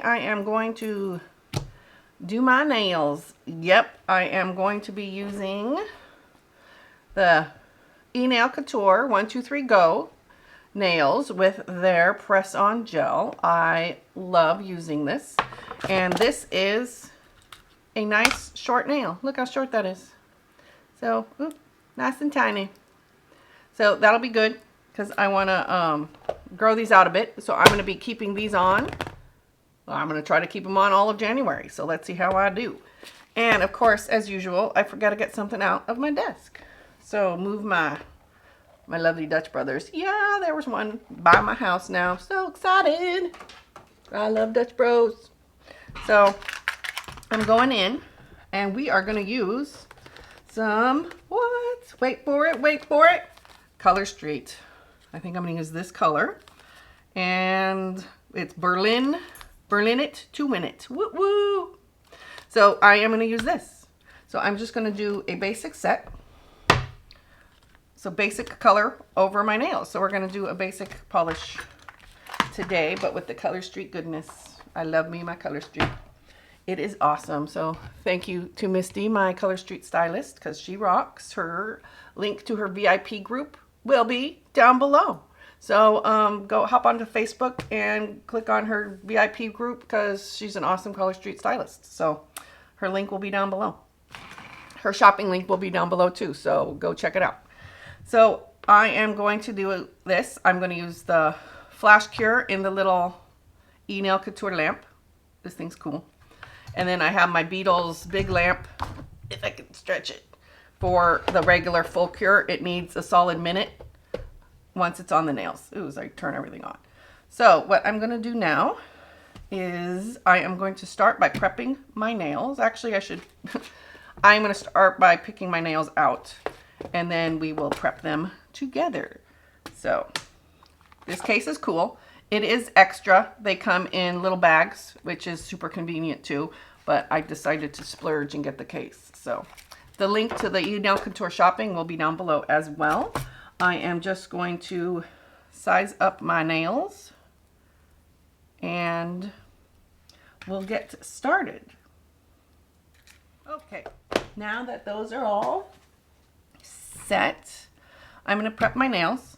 I am going to do my nails. Yep, I am going to be using the Enailcouture 123 Go nails with their press-on gel. I love using this. And this is a nice short nail. Look how short that is. So, nice and tiny. So that'll be good because I want to grow these out a bit. So I'm going to be keeping these on. Well, I'm going to try to keep them on all of January. So let's see how I do. And of course, as usual, I forgot to get something out of my desk. So move my lovely Dutch brothers. Yeah, there was one by my house now. So excited. I love Dutch Bros. So I'm going in and we are going to use some, wait for it, Color Street. I think I'm going to use this color. And it's Berlin It 2 Minute. Woo woo. So I am going to use this. So I'm just going to do a basic set. So basic color over my nails. So we're going to do a basic polish today, but with the Color Street goodness. I love me my Color Street. It is awesome. So thank you to Misty, my Color Street stylist, because she rocks. Her link to her VIP group will be down below. So go hop onto Facebook and click on her VIP group because she's an awesome Color Street stylist. So her link will be down below. Her shopping link will be down below too. So go check it out. So I am going to do this. I'm going to use the Flash Cure in the little Enailcouture lamp. This thing's cool. And then I have my Beetles big lamp, if I can stretch it, for the regular full cure. It needs a solid minute once it's on the nails. Ooh, as I turn everything on. So what I'm going to do now is I am going to start by prepping my nails. Actually, I'm going to start by picking my nails out, and then we will prep them together. So this case is cool. It is extra. They come in little bags, which is super convenient too, but I decided to splurge and get the case. So the link to the Enailcouture shopping will be down below as well. I am just going to size up my nails and we'll get started. Okay, now that those are all set, I'm going to prep my nails.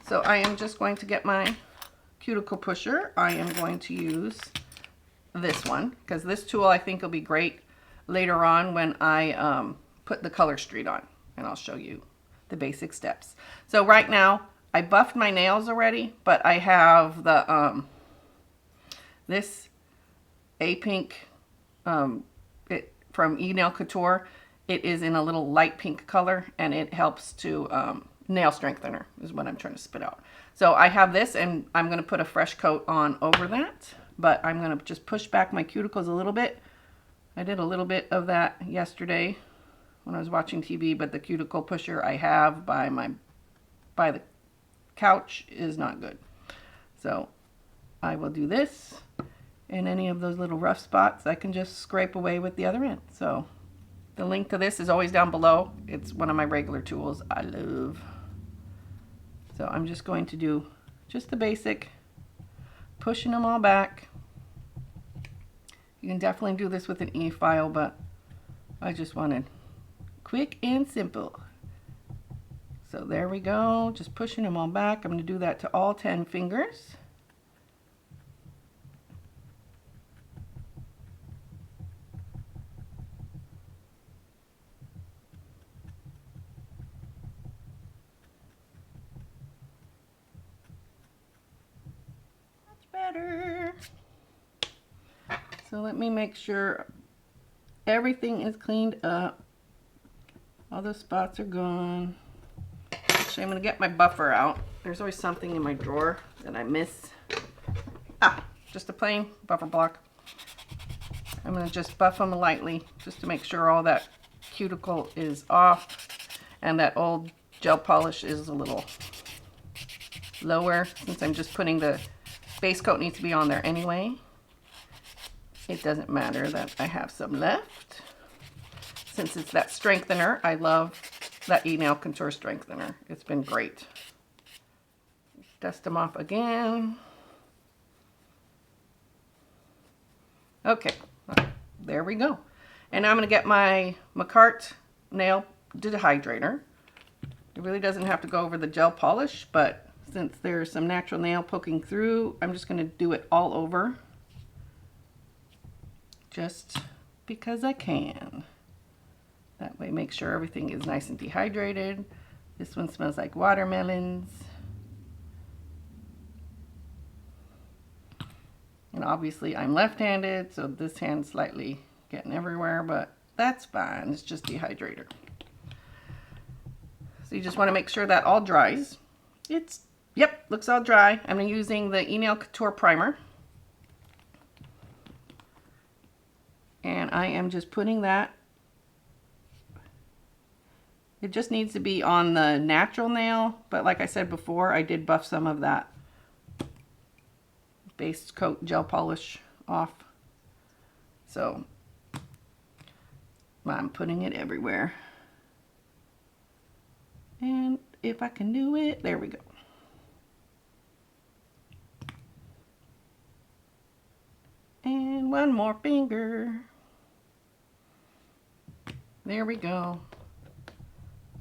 So I am just going to get my cuticle pusher. I am going to use this one because this tool I think will be great later on when I put the Color Street on, and I'll show you the basic steps. So right now I buffed my nails already, but I have the this pink from Enailcouture. It is in a little light pink color and it helps to nail strengthener is what I'm trying to spit out. So I have this and I'm going to put a fresh coat on over that, but I'm going to just push back my cuticles a little bit. I did a little bit of that yesterday when I was watching TV, but the cuticle pusher I have by the couch is not good. So I will do this, and any of those little rough spots I can just scrape away with the other end. So the link to this is always down below. It's one of my regular tools I love. So I'm just going to do just the basic, pushing them all back. You can definitely do this with an e-file, but I just wanted quick and simple. So there we go, just pushing them all back. I'm going to do that to all 10 fingers. Better. So let me make sure everything is cleaned up. All the spots are gone. Actually, I'm going to get my buffer out. There's always something in my drawer that I miss. Just a plain buffer block. I'm going to just buff them lightly just to make sure all that cuticle is off and that old gel polish is a little lower, since I'm just putting the base coat needs to be on there anyway. It doesn't matter that I have some left. Since it's that strengthener, I love that Enailcouture strengthener. It's been great. Dust them off again. Okay, there we go. And I'm going to get my McCart nail dehydrator. It really doesn't have to go over the gel polish, but since there's some natural nail poking through, I'm just going to do it all over. Just because I can. That way, make sure everything is nice and dehydrated. This one smells like watermelons. And obviously I'm left-handed, so this hand's slightly getting everywhere, but that's fine. It's just dehydrator. So you just want to make sure that all dries. Yep, looks all dry. I'm using the Enailcouture primer. And I am just putting that. It just needs to be on the natural nail, but like I said before, I did buff some of that base coat gel polish off. So I'm putting it everywhere. And if I can do it, there we go. And one more finger. There we go.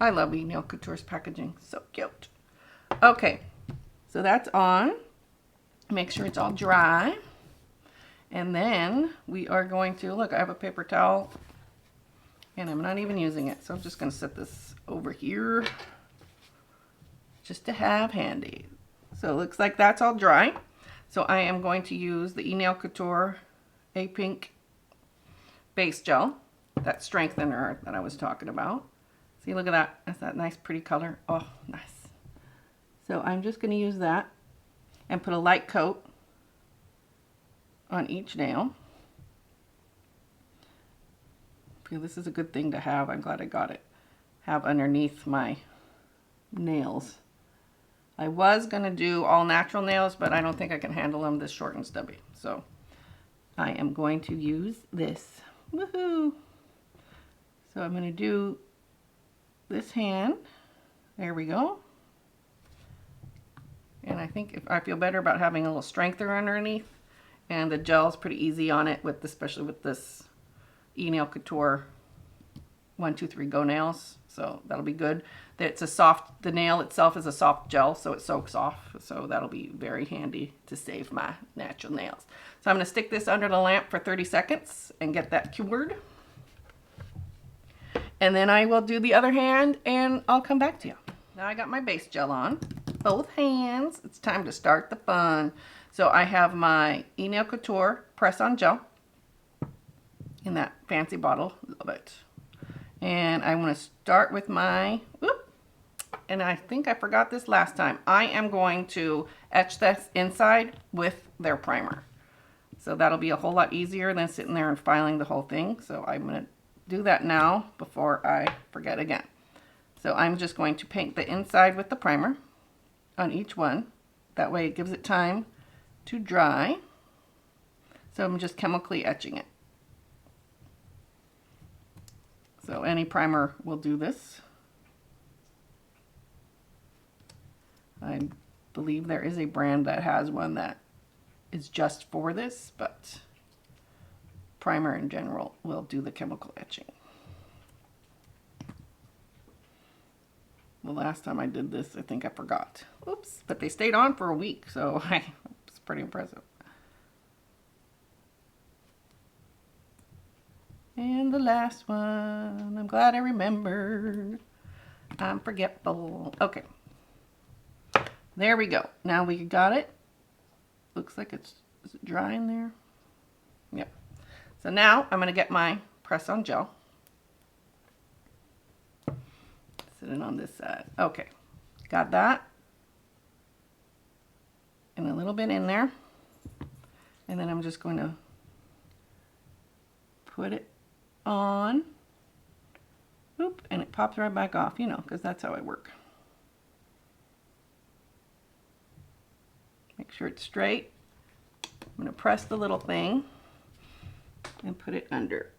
I love Enailcouture's packaging. So cute. Okay, so that's on. Make sure it's all dry. And then we are going to, look, I have a paper towel and I'm not even using it. So I'm just going to set this over here just to have handy. So it looks like that's all dry. So I am going to use the Enailcouture A Pink base gel, that strengthener that I was talking about. See, look at that. That's that nice pretty color. Oh, nice. So I'm just going to use that and put a light coat on each nail. I feel this is a good thing to have. I'm glad I got it. Have underneath my nails. I was going to do all natural nails, but I don't think I can handle them this short and stubby. So I am going to use this. Woohoo! So I'm going to do this hand. There we go. And I think if I feel better about having a little strengthener underneath, and the gel is pretty easy on it, with especially with this Enailcouture 1, 2, 3 Go nails. So that'll be good. It's a soft, the nail itself is a soft gel, so it soaks off. So that'll be very handy to save my natural nails. So I'm going to stick this under the lamp for 30 seconds and get that cured. And then I will do the other hand and I'll come back to you. Now I got my base gel on both hands. It's time to start the fun. So I have my Enailcouture press-on gel in that fancy bottle. Love it. And I want to start with my, and I think I forgot this last time. I am going to etch this inside with their primer. So that'll be a whole lot easier than sitting there and filing the whole thing. So I'm going to do that now before I forget again. So I'm just going to paint the inside with the primer on each one. That way it gives it time to dry. So I'm just chemically etching it. So any primer will do this. I believe there is a brand that has one that is just for this, but primer in general will do the chemical etching. The last time I did this, I think I forgot. Oops, but they stayed on for a week, so it's pretty impressive. And the last one, I'm glad I remembered. I'm forgetful. Okay. There we go. Now we got it. Looks like is it dry in there? Yep. So now I'm going to get my press-on gel. Sit it on this side. Okay. Got that. And a little bit in there. And then I'm just going to put it on. Oop, and it pops right back off, you know, because that's how I work. Make sure it's straight. I'm going to press the little thing and put it under.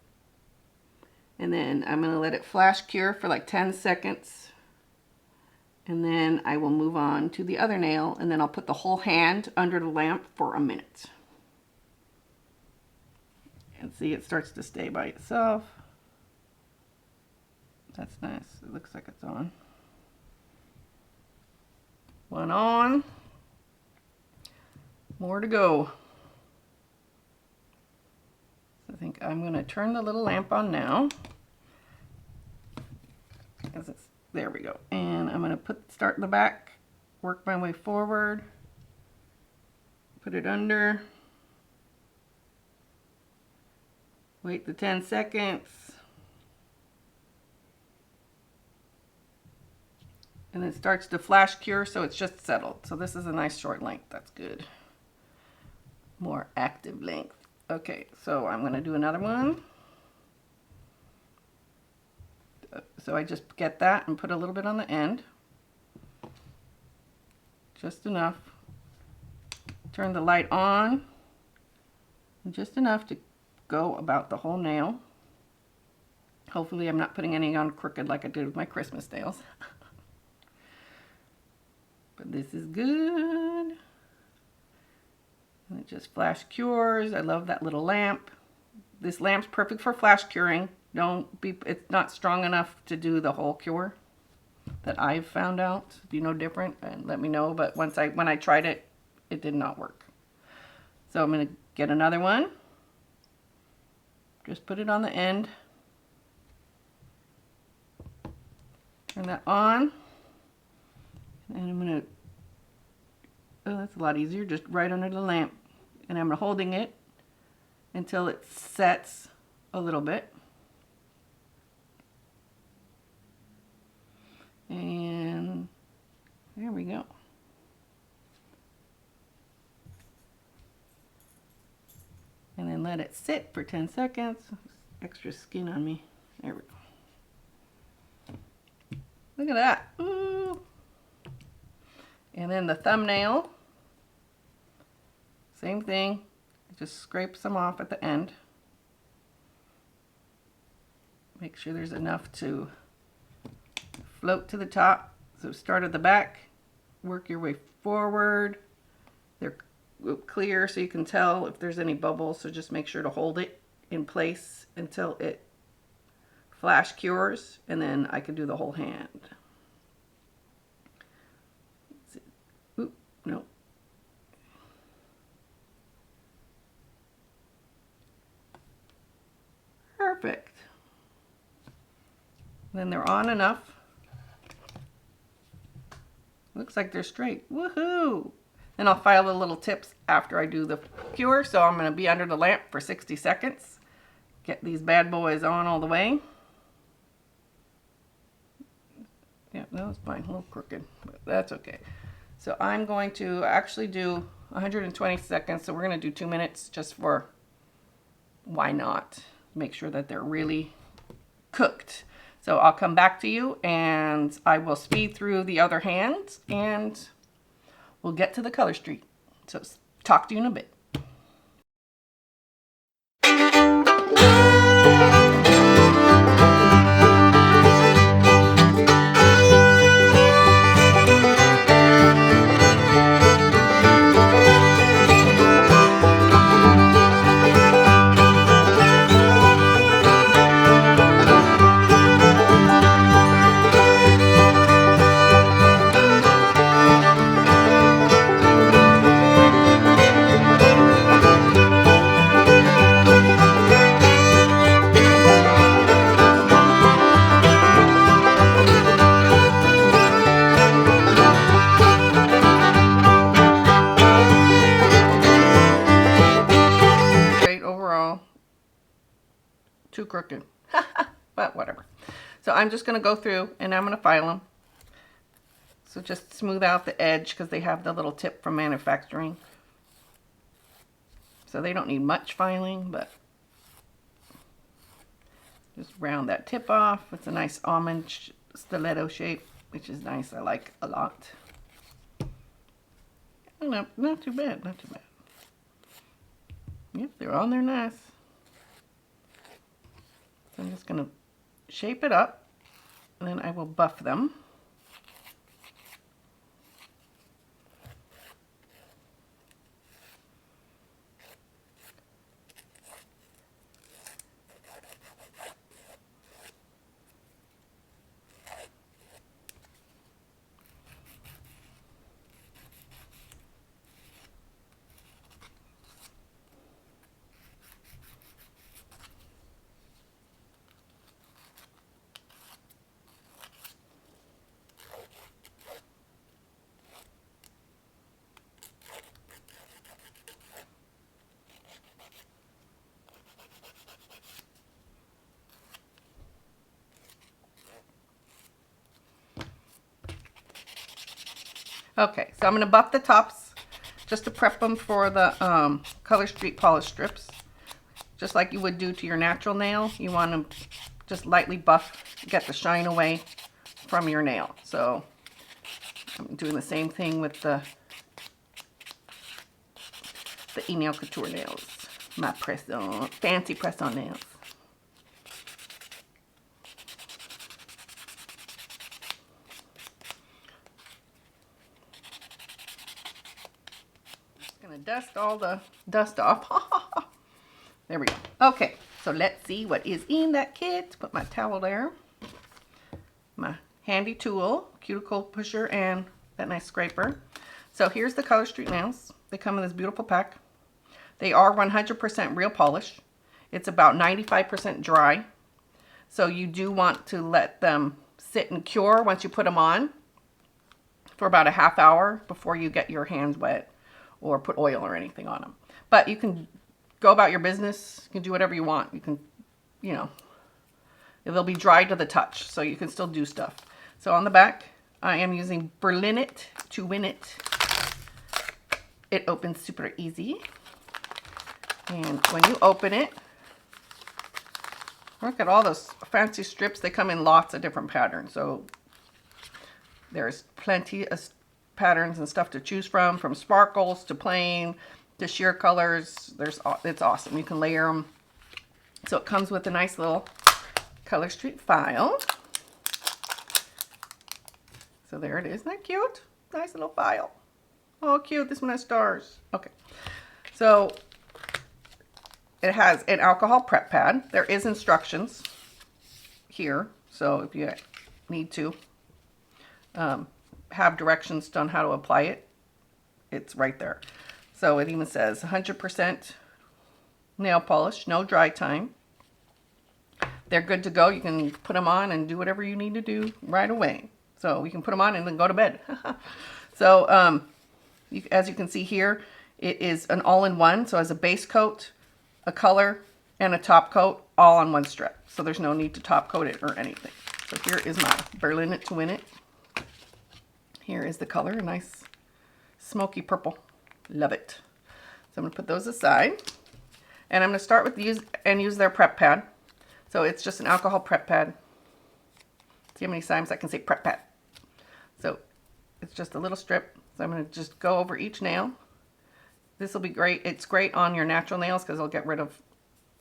And then I'm going to let it flash cure for like 10 seconds. And then I will move on to the other nail, and then I'll put the whole hand under the lamp for a minute. And see, it starts to stay by itself. That's nice. It looks like it's on. One on. More to go. So I think I'm going to turn the little lamp on now. As it's, there we go. And I'm going to start in the back, work my way forward, put it under. Wait the 10 seconds. And it starts to flash cure, so it's just settled. So this is a nice short length. That's good. More active length. Okay, so I'm going to do another one. So I just get that and put a little bit on the end. Just enough. Turn the light on. Just enough to go about the whole nail. Hopefully I'm not putting any on crooked like I did with my Christmas nails. But this is good. And it just flash cures. I love that little lamp. This lamp's perfect for flash curing. It's not strong enough to do the whole cure that I've found out. If you know different, and let me know. But when I tried it, it did not work. So I'm going to get another one. Just put it on the end. Turn that on. And I'm going to, oh, that's a lot easier, just right under the lamp. And I'm holding it until it sets a little bit. And there we go. And then let it sit for 10 seconds. Extra skin on me. There we go. Look at that. Ooh. And then the thumbnail. Same thing. Just scrape some off at the end. Make sure there's enough to float to the top. So start at the back. Work your way forward. They're clear so you can tell if there's any bubbles, so just make sure to hold it in place until it flash cures, and then I can do the whole hand. Oop, no. Perfect. Then they're on enough. Looks like they're straight. Woohoo! Then I'll file the little tips after I do the cure. So I'm going to be under the lamp for 60 seconds. Get these bad boys on all the way. Yeah, that was fine. A little crooked, but that's okay. So I'm going to actually do 120 seconds. So we're going to do 2 minutes just for why not? Make sure that they're really cooked. So I'll come back to you and I will speed through the other hands and we'll get to the color streak. So talk to you in a bit. Too crooked, but whatever. So I'm just going to go through and I'm going to file them. So just smooth out the edge because they have the little tip from manufacturing. So they don't need much filing, but just round that tip off. It's a nice almond stiletto shape, which is nice. I like a lot. No, not too bad, not too bad. Yep, they're on there nice. So I'm just going to shape it up, and then I will buff them. Okay, so I'm going to buff the tops just to prep them for the Color Street polish strips. Just like you would do to your natural nail, you want to just lightly buff, get the shine away from your nail. So I'm doing the same thing with the Enailcouture nails, my press-on, fancy press-on nails. Just gonna dust all the dust off. There we go. Okay, so let's see what is in that kit. Put my towel there, my handy tool, cuticle pusher, and that nice scraper. So here's the Color Street nails. They come in this beautiful pack. They are 100% real polish. It's about 95% dry. So you do want to let them sit and cure once you put them on for about a half hour before you get your hands wet or put oil or anything on them. But you can go about your business. You can do whatever you want. You can, you know, they'll be dry to the touch, so you can still do stuff. So on the back, I am using Berlin It to win it. It opens super easy. And when you open it, look at all those fancy strips. They come in lots of different patterns. So there's plenty of patterns and stuff to choose from sparkles to plain to sheer colors. It's awesome. You can layer them. So it comes with a nice little Color Street file. So there it is. Isn't that cute? Nice little file. Oh, cute. This one has stars. Okay. So it has an alcohol prep pad. There is instructions here. So if you need to have directions on how to apply it, it's right there. So it even says 100% nail polish, no dry time. They're good to go. You can put them on and do whatever you need to do right away. So you can put them on and then go to bed. So as you can see here, it is an all-in-one. So it has a base coat, a color, and a top coat all on one strip. So there's no need to top coat it or anything. So here is my Berlin It to win it. Here is the color, a nice smoky purple. Love it. So I'm going to put those aside. And I'm going to start with use their prep pad. So it's just an alcohol prep pad. See how many times I can say prep pad. So it's just a little strip. So I'm going to just go over each nail. This will be great. It's great on your natural nails because it'll get rid of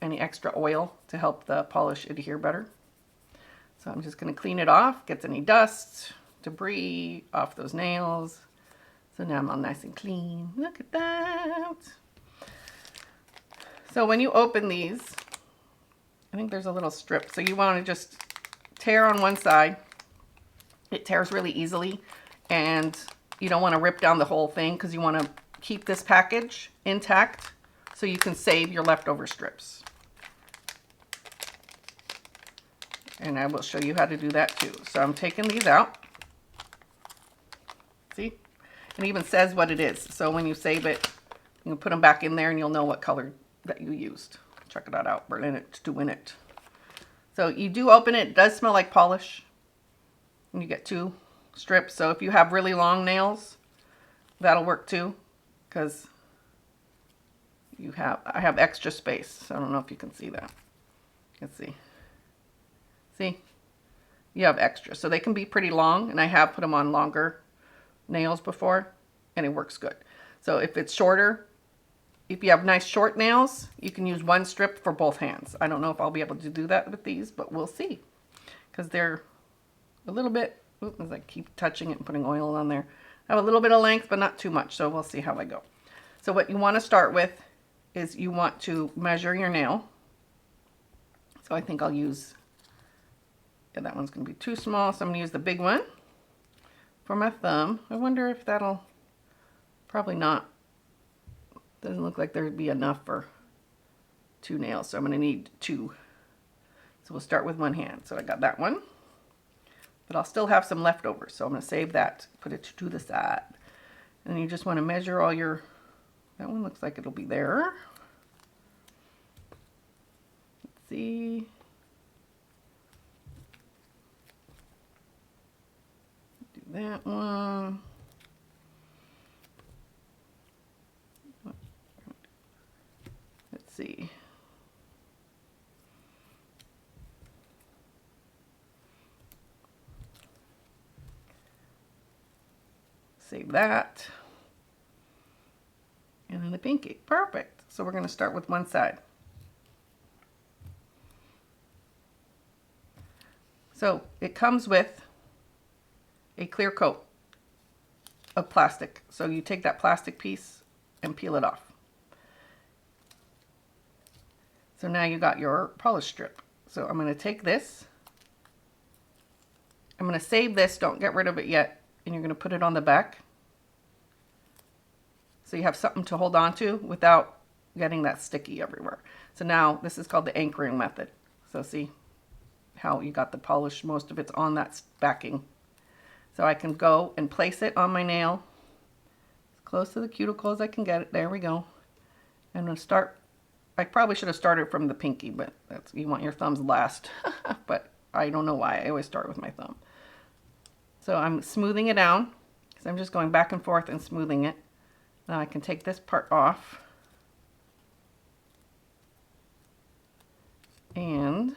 any extra oil to help the polish adhere better. So I'm just going to clean it off, get any dust, debris off those nails. So now I'm all nice and clean. Look at that. So when you open these, I think there's a little strip. So you want to just tear on one side. It tears really easily. And you don't want to rip down the whole thing because you want to keep this package intact so you can save your leftover strips. And I will show you how to do that too. So I'm taking these out. See? It even says what it is. So when you save it, you can put them back in there and you'll know what color that you used. Check it out. Berlin It to win it. So you do open it. It does smell like polish. And you get 2 strips. So if you have really long nails, that'll work too. Because I have extra space. So I don't know if you can see that. Let's see. See? You have extra. So they can be pretty long. And I have put them on longer nails before. And it works good. So if it's shorter, if you have nice short nails, you can use 1 strip for both hands. I don't know if I'll be able to do that with these, but we'll see. Because they're a little bit, as I keep touching it and putting oil on there, I have a little bit of length, but not too much. So we'll see how I go. So what you want to start with is you want to measure your nail. So I think I'll use, yeah, that one's going to be too small. So I'm going to use the big one for my thumb. I wonder if that'll, probably not. Doesn't look like there'd be enough for 2 nails. So I'm going to need 2. So we'll start with one hand. So I got that one. But I'll still have some leftovers. So I'm going to save that, put it to the side. And you just want to measure all your, that one looks like it'll be there. Let's see. Do that one. see. Save that. And then the pinky. Perfect. So we're going to start with one side. So it comes with a clear coat of plastic. So you take that plastic piece and peel it off. So now you got your polish strip. So I'm going to take this. I'm going to save this. Don't get rid of it yet. And you're going to put it on the back. So you have something to hold on to without getting that sticky everywhere. So now this is called the anchoring method. So see how you got the polish, most of it's on that backing. So I can go and place it on my nail as close to the cuticle as I can get it. There we go. I'm going to start. I probably should have started from the pinky, but that's, you want your thumbs last. But I don't know why. I always start with my thumb. So I'm smoothing it down. So I'm just going back and forth and smoothing it. Now I can take this part off. And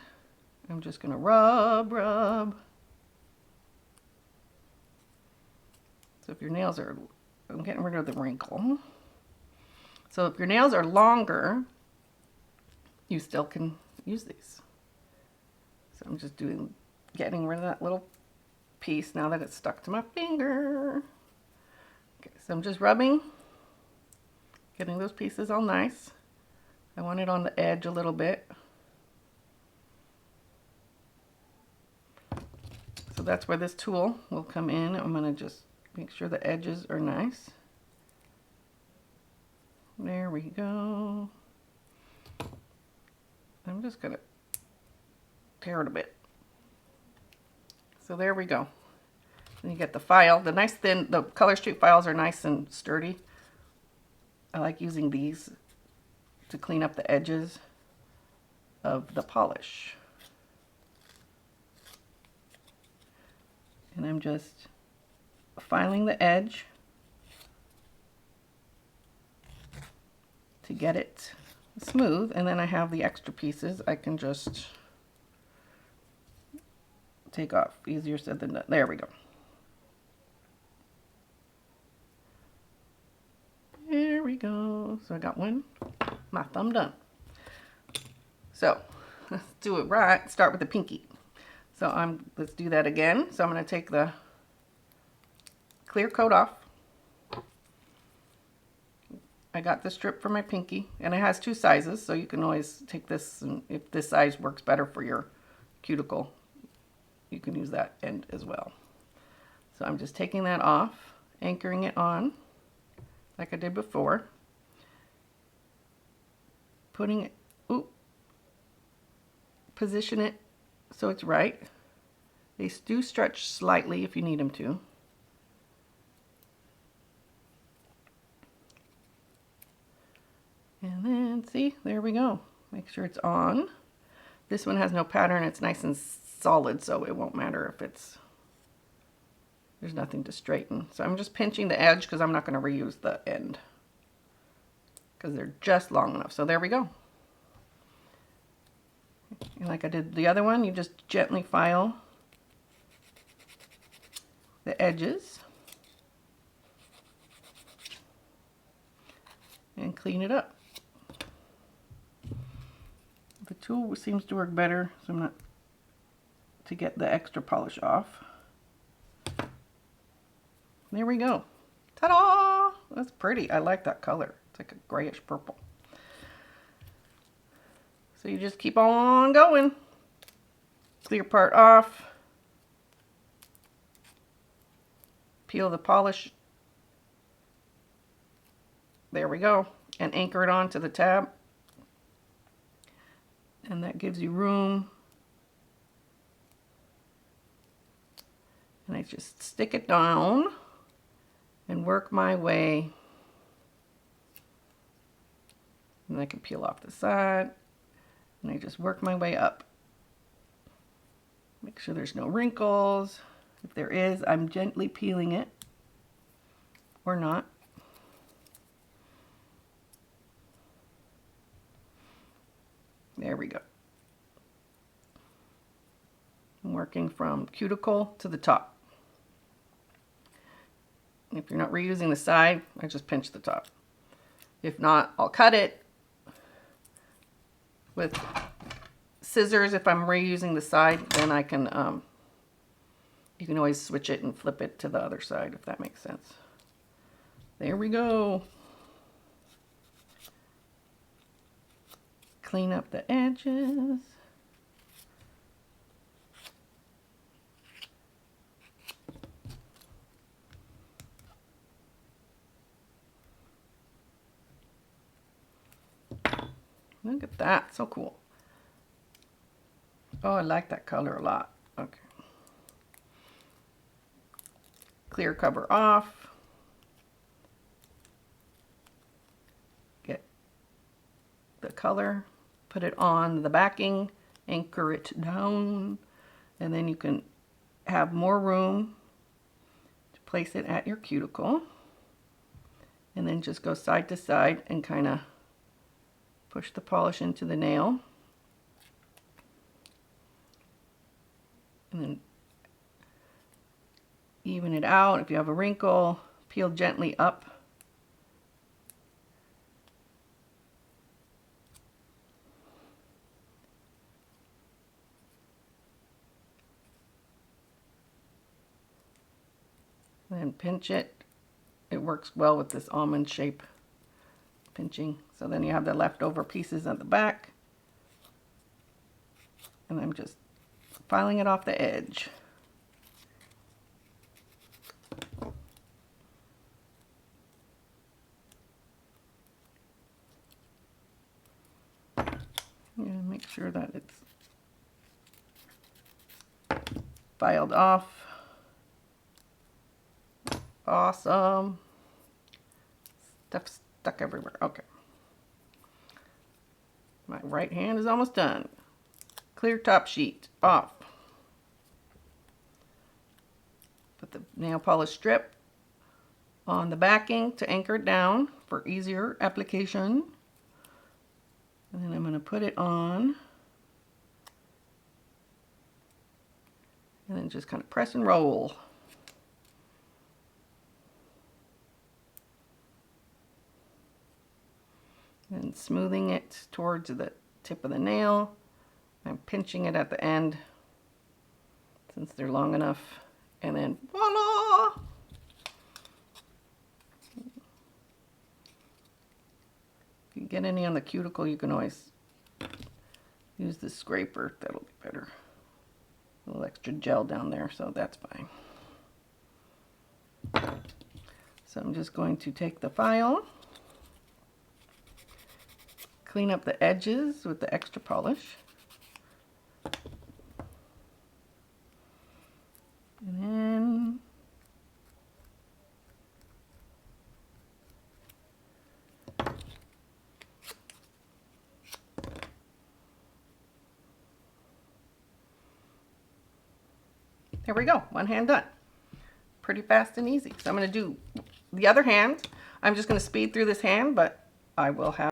I'm just going to rub. So if your nails are, I'm getting rid of the wrinkle. So if your nails are longer, you still can use these. So I'm just getting rid of that little piece now that it's stuck to my finger. Okay, so I'm just rubbing, getting those pieces all nice. I want it on the edge a little bit. So that's where this tool will come in. I'm going to just make sure the edges are nice. There we go. I'm just going to tear it a bit. So there we go. Then you get the file. The nice thin, the Color Street files are nice and sturdy. I like using these to clean up the edges of the polish. And I'm just filing the edge to get it smooth, and then I have the extra pieces I can just take off. Easier said than done. There we go. There we go. So I got one, my thumb done. So let's do it right. Start with the pinky. So let's do that again. So I'm going to take the clear coat off. I got the strip for my pinky, and it has two sizes, so you can always take this, and if this size works better for your cuticle, you can use that end as well. So I'm just taking that off, anchoring it on like I did before, putting it, position it so it's right. They do stretch slightly if you need them to. And then, see, there we go. Make sure it's on. This one has no pattern. It's nice and solid, so it won't matter if there's nothing to straighten. So I'm just pinching the edge because I'm not going to reuse the end because they're just long enough. So there we go. And like I did the other one, you just gently file the edges and clean it up. The tool seems to work better, so I'm not to get the extra polish off. There we go. Ta-da! That's pretty. I like that color. It's like a grayish purple. So you just keep on going. Clear part off. Peel the polish. There we go. And anchor it onto the tab. And that gives you room. And I just stick it down and work my way. And I can peel off the side. And I just work my way up. Make sure there's no wrinkles. If there is, I'm gently peeling it. Or not. I'm working from cuticle to the top. If you're not reusing the side, I just pinch the top. If not, I'll cut it with scissors. If I'm reusing the side, then I can, you can always switch it and flip it to the other side, if that makes sense. There we go. Clean up the edges. Look at that, so cool. Oh, I like that color a lot. Okay. Clear cover off. Get the color, put it on the backing, anchor it down, and then you can have more room to place it at your cuticle. And then just go side to side and kind of push the polish into the nail. And then even it out. If you have a wrinkle, peel gently up. And then pinch it. It works well with this almond shape pinching. So then you have the leftover pieces at the back. And I'm just filing it off the edge. And make sure that it's filed off. Awesome. Stuff stuck everywhere. Okay. My right hand is almost done. Clear top sheet off. Put the nail polish strip on the backing to anchor it down for easier application. And then I'm going to put it on. And then just kind of press and roll. And smoothing it towards the tip of the nail. I'm pinching it at the end since they're long enough. And then voila! If you get any on the cuticle, you can always use the scraper. That'll be better. A little extra gel down there, so that's fine. So I'm just going to take the file, clean up the edges with the extra polish. And then there we go, one hand done. Pretty fast and easy. So I'm going to do the other hand. I'm just going to speed through this hand, but I will have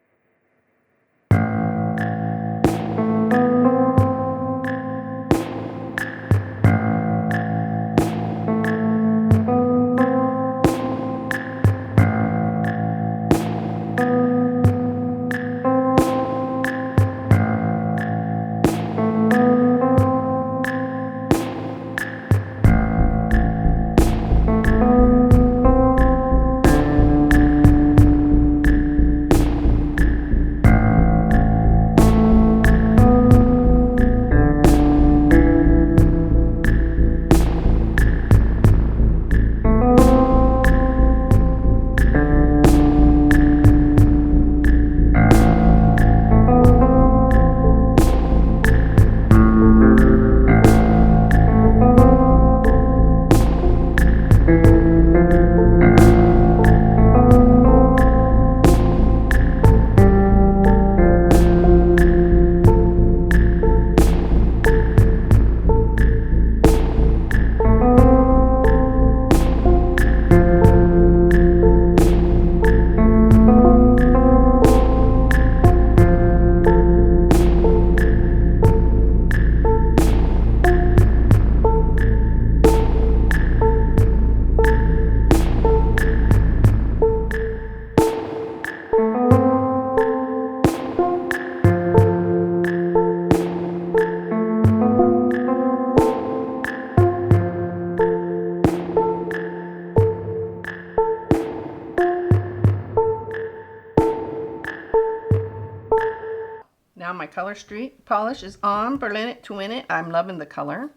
Color Street polish is on. Berlin it to win it. I'm loving the color.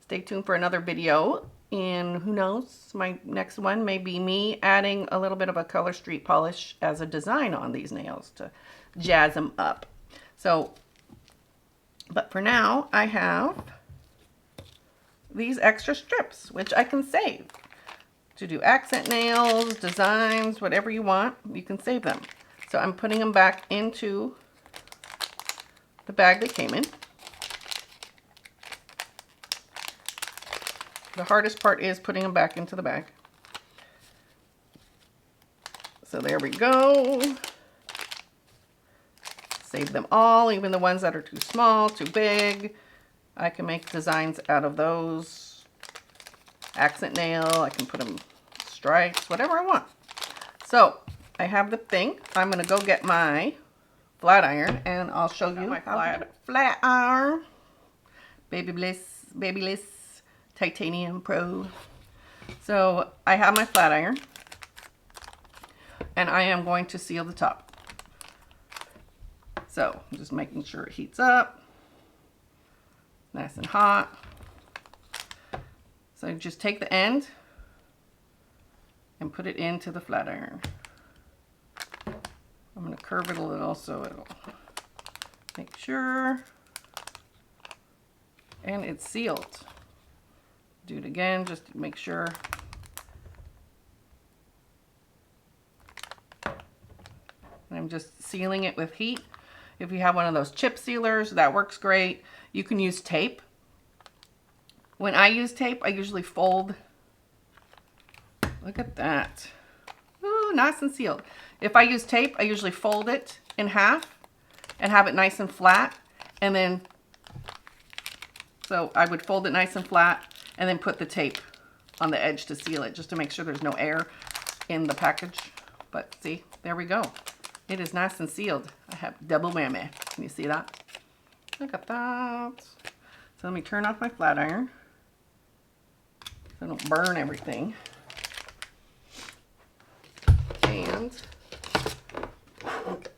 Stay tuned for another video. And who knows, my next one may be me adding a little bit of a Color Street polish as a design on these nails to jazz them up. So, but for now, I have these extra strips, which I can save to do accent nails, designs, whatever you want, you can save them. So I'm putting them back into the bag they came in. The hardest part is putting them back into the bag. So there we go. Save them all, even the ones that are too small, too big. I can make designs out of those. Accent nail, I can put them stripes, whatever I want. So I have the thing. I'm gonna go get my flat iron and I'll show you my flat iron. Babyliss Titanium Pro. So I have my flat iron and I am going to seal the top. So I'm just making sure it heats up, nice and hot. So just take the end and put it into the flat iron. I'm going to curve it a little so it'll make sure. And it's sealed. Do it again just to make sure. And I'm just sealing it with heat. If you have one of those chip sealers, that works great. You can use tape. When I use tape, I usually fold. Look at that. Ooh, nice and sealed. If I use tape, I usually fold it in half and have it nice and flat. And then, so I would fold it nice and flat and then put the tape on the edge to seal it, just to make sure there's no air in the package. But see, there we go. It is nice and sealed. I have double whammy. Can you see that? Look at that. So let me turn off my flat iron so I don't burn everything. And okay.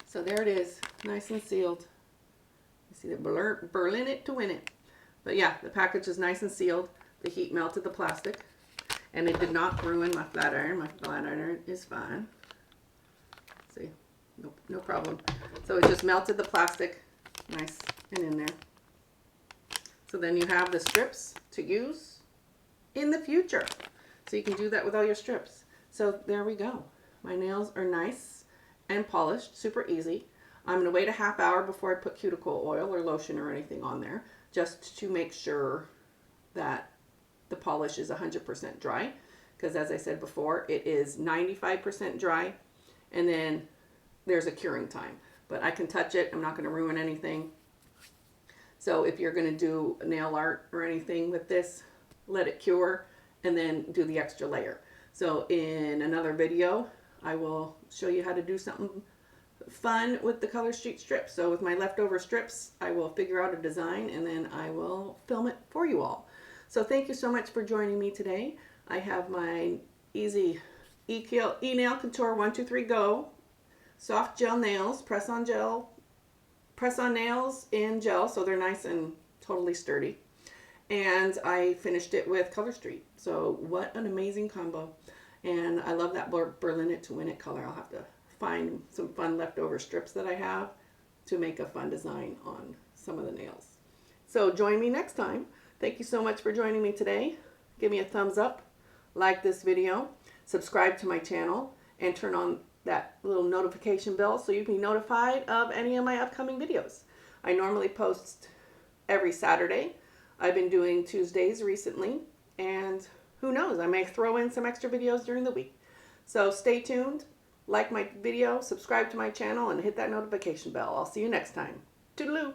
So there it is, nice and sealed. You see the Berlin it to win it. But yeah, the package is nice and sealed. The heat melted the plastic and it did not ruin my flat iron. My flat iron is fine. See, no problem. So it just melted the plastic nice and in there. So then you have the strips to use in the future. So you can do that with all your strips. So there we go. My nails are nice and polished, super easy. I'm going to wait a half hour before I put cuticle oil or lotion or anything on there, just to make sure that the polish is 100% dry. Because as I said before, it is 95% dry, and then there's a curing time. But I can touch it. I'm not going to ruin anything. So if you're going to do nail art or anything with this, let it cure and then do the extra layer. So in another video, I will show you how to do something fun with the Color Street strips. So with my leftover strips, I will figure out a design and then I will film it for you all. So thank you so much for joining me today. I have my easy Enailcouture 123 Go soft gel nails, press on nails in gel, so they're nice and totally sturdy. And I finished it with Color Street. So what an amazing combo. And I love that Berlin it to win it color. I'll have to find some fun leftover strips that I have to make a fun design on some of the nails. So join me next time. Thank you so much for joining me today. Give me a thumbs up, like this video, subscribe to my channel, and turn on that little notification bell so you can be notified of any of my upcoming videos. I normally post every Saturday. I've been doing Tuesdays recently, and who knows, I may throw in some extra videos during the week. So stay tuned, like my video, subscribe to my channel, and hit that notification bell. I'll see you next time. Toodaloo!